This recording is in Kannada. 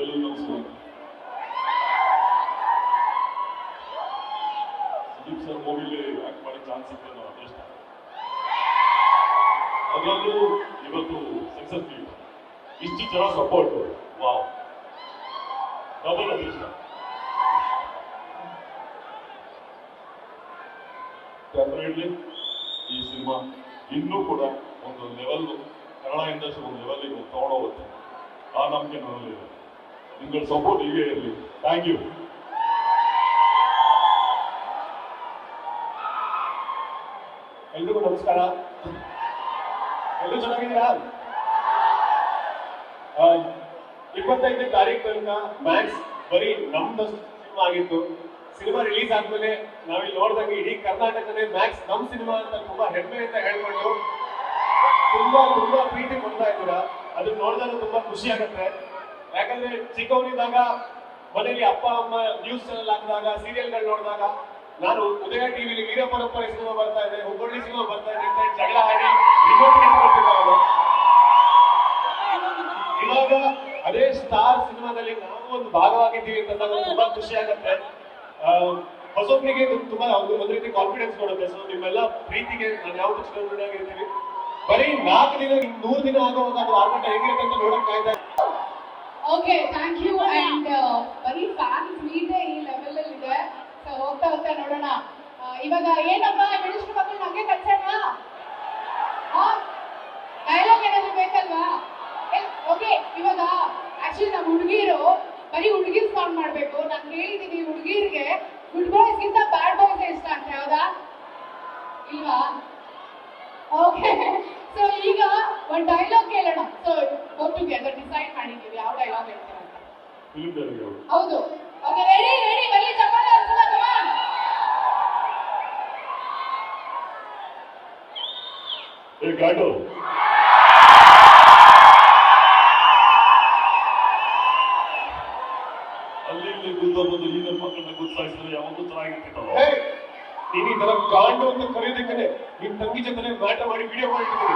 ಎಲ್ಲರೂ ನಮಸ್ಕಾರ. ಸುದೀಪ್ ಸರ್ ಮೂವಿಲಿ ಆಕ್ಟ್ ಮಾಡೋ ಚಾನ್ಸ್ ಸಿಕ್ಕಿದೆ ನಾವು ಅದೃಷ್ಟ. ಅದರಲ್ಲೂ ಇವತ್ತು ಸಕ್ಸಸ್ ಫೀಲ್ ಇಷ್ಟು ಜನ ಸಪೋರ್ಟ್, ವಾವ್, ಡಬಲ್ ಅದೃಷ್ಟ. ಡೆಫಿನೆಟ್ಲಿ ಈ ಸಿನಿಮಾ ಇನ್ನೂ ಕೂಡ ಒಂದು ಲೆವೆಲ್, ಕನ್ನಡ ಇಂಡಸ್ಟ್ರಿ ಒಂದು ಲೆವೆಲ್ಗೆ ತಗೊಂಡೋಗುತ್ತೆ. ಆ ನಂಬಿಕೆ ನನ್ನಲ್ಲಿದೆ. ನಿಮ್ಗಳ ಸಪೋರ್ಟ್ ಹೀಗೆ ಇರಲಿ. Thank you. ಎಲ್ರಿಗೂ ನಮಸ್ಕಾರ. ಎಲ್ಲರೂ ಚೆನ್ನಾಗಿದ್ದೀರಾ? 25ನೇ ತಾರೀಕು ತನಕ ಮ್ಯಾಕ್ಸ್ ಬರೀ ನಮ್ದಷ್ಟು ಸಿನಿಮಾ ಆಗಿತ್ತು. ಸಿನಿಮಾ ರಿಲೀಸ್ ಆದ್ಮೇಲೆ ನಾವಿಲ್ಲಿ ನೋಡಿದಂಗೆ ಇಡೀ ಕರ್ನಾಟಕನೇ ಮ್ಯಾಕ್ಸ್ ನಮ್ ಸಿನಿಮಾ ಅಂತ ತುಂಬಾ ಹೆಮ್ಮೆಯಿಂದ ಹೇಳ್ಕೊಂಡು ತುಂಬಾ ಪ್ರೀತಿ ಕೊಡ್ತಾ ಇದ್ದೀರಾ. ಅದನ್ನ ನೋಡಿದಾಗ ತುಂಬಾ ಖುಷಿ ಆಗುತ್ತೆ. ಯಾಕಂದ್ರೆ ಚಿಕ್ಕವನಿದ್ದಾಗ ಮನೇಲಿ ಅಪ್ಪ ಅಮ್ಮ ನ್ಯೂಸ್ ಚಾನಲ್ ಹಾಕಿದಾಗ, ಸೀರಿಯಲ್ಗಳು ನೋಡಿದಾಗ ನಾನು ಉದಯ ಟಿವಿಲಿ ವೀರ ಪರಂಪರೆ ಸಿನಿಮಾ ಬರ್ತಾ ಇದೆ, ಹುಬ್ಬಳ್ಳಿ ಸಿನಿಮಾ ಬರ್ತಾ ಇದೆ ಅಂತ ಜಗಳ ಆಡಿ ರಿಮೋಟ್ ಕಿತ್ಕೊಳ್ತಿದ್ದೆ. ಇವಾಗ ಅದೇ ಸ್ಟಾರ್ ಸಿನಿಮಾದಲ್ಲಿ ನಾವು ಒಂದು ಭಾಗವಾಗಿದ್ದೀವಿ ಅಂತ ತುಂಬಾ ಖುಷಿ ಆಗುತ್ತೆ. ಹೊಸೊಬ್ರಿಗೆ ತುಂಬಾ ಒಂದ್ ರೀತಿ ಕಾನ್ಫಿಡೆನ್ಸ್ ಕೊಡುತ್ತೆ. ಸೊ ನಿಮ್ಮೆಲ್ಲ ಪ್ರೀತಿಗೆ ನಾನು ಯಾವತ್ತೂ ಚಿತ್ರದುರ್ಗನಾಗಿರ್ತೀವಿ. ಬರೀ 4 ದಿನ 100 ದಿನ ಆಗುವಾಗ ಅದು ಆರ್ಭಟ ಹೇಗಿರುತ್ತೆ ಅಂತ ನೋಡಕ್ ಕಾಯ್ತಾ. Okay, thank you. ಅಂಡ್ ಬರೀ ಫ್ಯಾನ್ಸ್ ಮೀಟ್ ಈ ಲೆವೆಲ್ ಅಲ್ಲಿ ಇದೆ. ಸೊ ಹೋಗ್ತಾ ನೋಡೋಣ. ಇವಾಗ ಏನಪ್ಪ ಮಿನಿಸ್ಟರ್ ಮಕ್ಕಳು ನಮಗೆ ಕಳ್ಸೋಣ. ಡೈಲಾಗ್ ಏನಾದ್ರು ಬೇಕಲ್ವಾ? ಓಕೆ, ಇವಾಗ ಆಕ್ಚುಲಿ ನಮ್ಮ ಹುಡುಗಿರು ಬರೀ ಹುಡುಗಿರ್ ಸೌಂಡ್ ಮಾಡ್ಬೇಕು. ನಾನು ಹೇಳಿದೀನಿ ಹುಡುಗಿರಿಗೆ ಗುಡ್ ಬಾಯ್ಸ್ ಗಿಂತ ಬ್ಯಾಡ್ ಬಾಯ್ಸ್ ಇಷ್ಟ ಅಂತ. ಹೌದಾ ಇಲ್ವಾ? ಓಕೆ, ಸೊ ಈಗ ಒಂದು ಡೈಲಾಗ್ ಕೇಳೋಣ. ಸೊ ಹೋಗ್ ಟುಗೆದರ್ ಡಿಸೈಡ್ ಮಾಡಿದ್ದೀವಿ ಯಾವ ಡೈಲಾಗ್ ಹೇಳ್ತೀರಾ ಅಂತ. ಹೌದು. ಓಕೆ, ರೆಡಿ ಬಲ್ಲಿ ಚಪ್ಪಾಳೆ ಒಂದ್ಸಲ. ಕಮಾನ್. ಏ ಗಾಡು, ಅಲ್ಲಿ ಗುದ್ದೋದು ಈ ನನ್ನ ಮಕ್ಕಳನ್ನ ಗುದ್ದಾಯಿಸಿದ್ರೆ ಯಾವತ್ತೂ ಚೆನ್ನಾಗಿರ್ತಿತ್ತಲ್ಲ. ನೀನು ಈ ತರ ಗಾಂಡು ಅಂತ ಕರೆಯೋದಕ್ಕೆ ನಿಮ್ ತಂಗಿ ಜೊತೆ ಮ್ಯಾಟರ್ ಮಾಡಿ ವಿಡಿಯೋ ಮಾಡಿರ್ತೀನಿ.